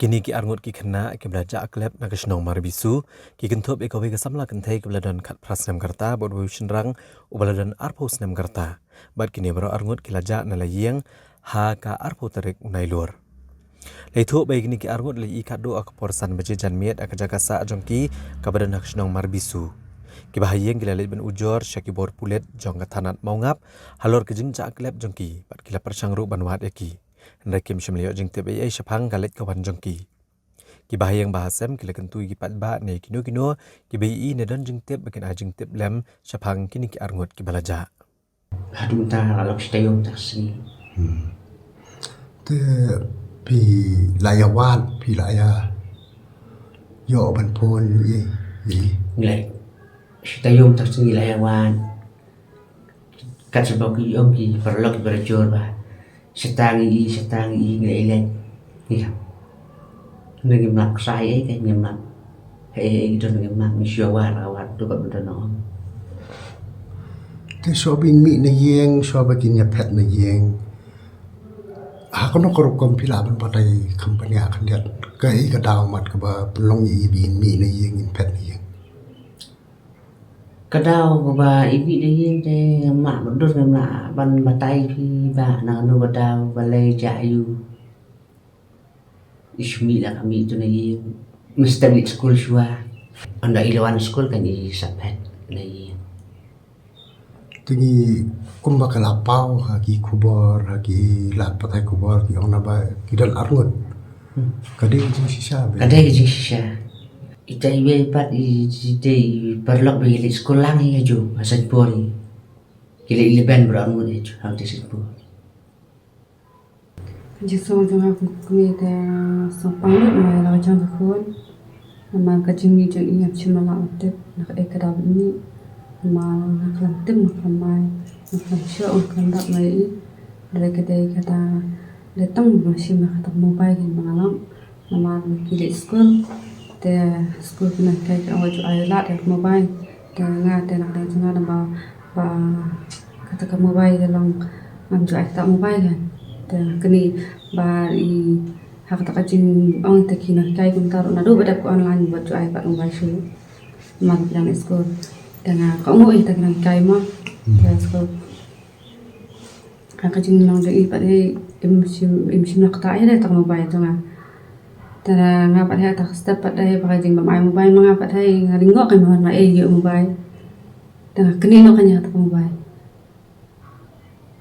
Kini ki arngot ki khana ki belajar aklep na kesnong marbisu ki kentup ekawe ke samla kentai ke beladan kat prasnam karta bod wishnrang ubaladan arpo snam karta bat kini baro arngot ki laja na layeng ha ka arpo tarik unailur leitho bai kini ki arngot le i kado ak porsan beje janmiet ak jakasa jongki ka badan kesnong marbisu ki bahayeng gila ben ujor syaki bor pulet jong kathanat maungap halor ke jingja aklep jongki bat kila persangru banwat eki Rakim Shimlio jeng tebe ai shapang galet kawan jongki. Ki bahayang bahasem kila kentui ki patba ne kino ki bai ne don jeng teb bakin ajeng teb lem shapang kini ki arngot ki balaja. Aduh tak alok stayum taksi. Te pi layawan pi laya yo ban pon ye Nilai stayum taksi layawan. Kat sebab ki om ki perlok berjor bah. Setangi nilai ilet. Iya. Ngi mak sai cái ngi mak. Itu ngi mak misyawan awat tu kat bedono. te so bin mi na yeng so bakin ya pet na yeng ha kono korup kom pila ban patai company akan dia kai ka daw mat ka ba pelong yi bin mi na yeng in pet na yeng Kadau ba ibi dia te mak bedur ngi mak ban batai pi ba na nu badau balai jayu. Ismi lah kami tu ni mesti beli school shua. Anda ilawan school kan di sapet ni. tingi kumba kala pau ha ki kubor ha ki lat patai kubor ki ong na ba ki dan arngot kadi ki sisa be Ada yang sisa. Ita ibe pat ite perlok beli school lang ya jo asal pori. Kila ilaban berang mo ni jo hang disebut. Jiso jang aku kumita sampang mai la jang khon ma ka jimi jang ingat chima la otte na ekada ni ma na kan tim na mai na kan sho on kan dak mai le ka dei kata le tang ma shima kata mobile ni malam na ma ki le school te school na kai ka waju ay la de mobile te nga te na jang na ba kata ka mobile long am ju ay ta mobile dan kini bari hak tak jing ong tekina kai kum taruh nado beda ku online buat cuai pak lumbai su mar bilang skor dan ka ngo ita kena kai ma dan skor hak jing long de pak he im sim nak ta ida tak mobile tanga tara nga pak he tak step pak dai pak jing mai mobile manga pak he ngaringo kan ma e yo mobile dan kini no kan ya tak mobile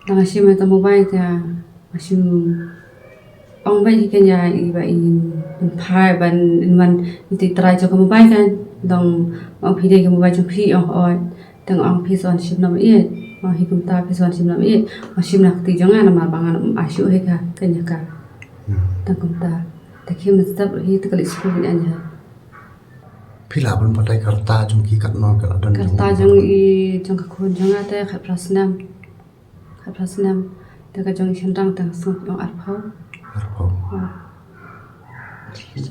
dan sim ta mobile ta masih ông bây cái nhà vậy phai ban man thì try cho cái mobile kan dong ông phi đây cái mobile trong phi ông oi teng ông phi son sim nam ie ông hi kum ta phi son sim nam ie ông sim nak ti jangan nama bangan asu he ka kanya ka teng kum ta ta kim step hi te kali school ni anya pila ban patai karta jung ki kat no ka dan karta jang i jang ka khon jang ate khat prasnam te ka jang shendang teng sung ong arphau arpo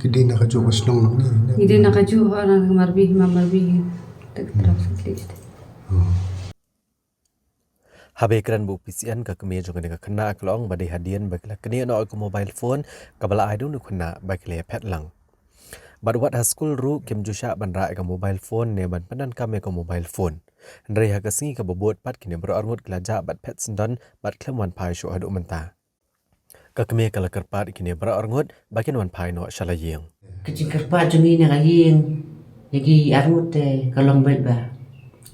kidi na ka jo ko snong ni Ide nakaju orang marbi tak terus list. Habe kran bu pisian ka keme jong ne ka khana klong badai hadian bakla kene no ko mobile phone kabala aidu nu khana bakle pet lang. But what has school ru kem jusha banra ka mobile phone ne ban panan ka me ka mobile phone. Ndrai ha ka singi ka bobot pat kine bro arngot klaja bat pet sindon bat klemwan pai shu adu menta. Ka keme kala karpat kine bro arngot bakin wan pai no shalayeng. Kecil kerpa juni na kayin. Lagi armut te kalong baik ba.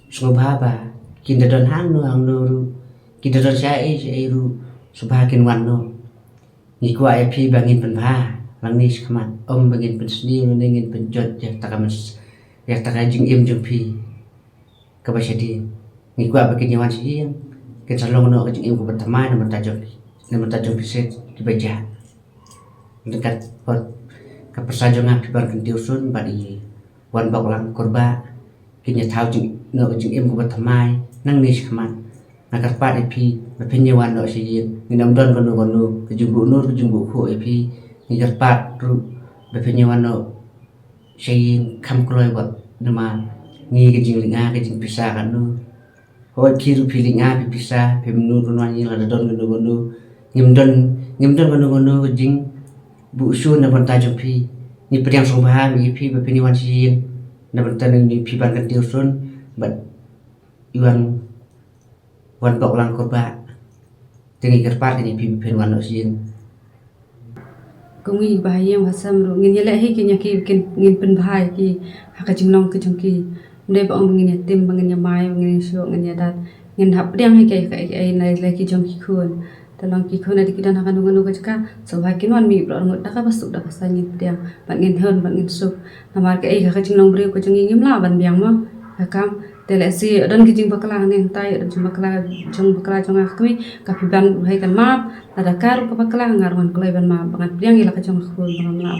Subha ba. Kinda don hang no ru. Kinda don sai ru. Subha kin wan no. Ni kwa ip bangin pen ba. Lang ni skamat om bangin pen sni ngin pen jot ya takamas. Ya takajing im jumpi. Ka ba syadi. Ni kwa bakin yawan siang. Ken salong no kajing im ko pertama nomor tajong piset dibaca. Dekat pot kepersajangan akibat kentiusun badi wan bak lang korba kinya thau jing no jing em ko batamai nang ni skaman nakar pa epi bapenya wan no siyin ni nam don kono kejumbu ko epi ni garpat ru bapenya wan no siyin kam kloi wat nama ni kejing linga kejing pisah kan no hoi kiru pilinga pi pisah pemnu ron wani la don kono ngim don kono kejing bu sun na ban ta jong pi ni priang song ba mi pi ba pini wan sin na ban ta ni pi ban kan tiu sun bat yuan wan bok lang korba tengi kerpat ni pi pen wan no sin Kungi bahaya wasam ru ngin yele hi ki nyaki ngin pen bahai ki haka jinglong ke jongki mde ba ong ngin tim bangin ya mai ngin syo ngin ya dat ngin hap diang hi kai ai nai le ki jongki khun talong ki khun adi kidan hakan ngunu ka jaka so hai kin wan mi bro ngut daka basuk daka sa ngin diang ban ngin hơn ban ngin suk namar ke ai haka jinglong bre ko jongi ngim la ban biang mo hakam tele si don ki jing bakla ne tai don jing bakla jong akmi ka pi ban hai kan map ada kar ka bakla ngar wan klai ban ma bangan priang ila ka jong khun ban ma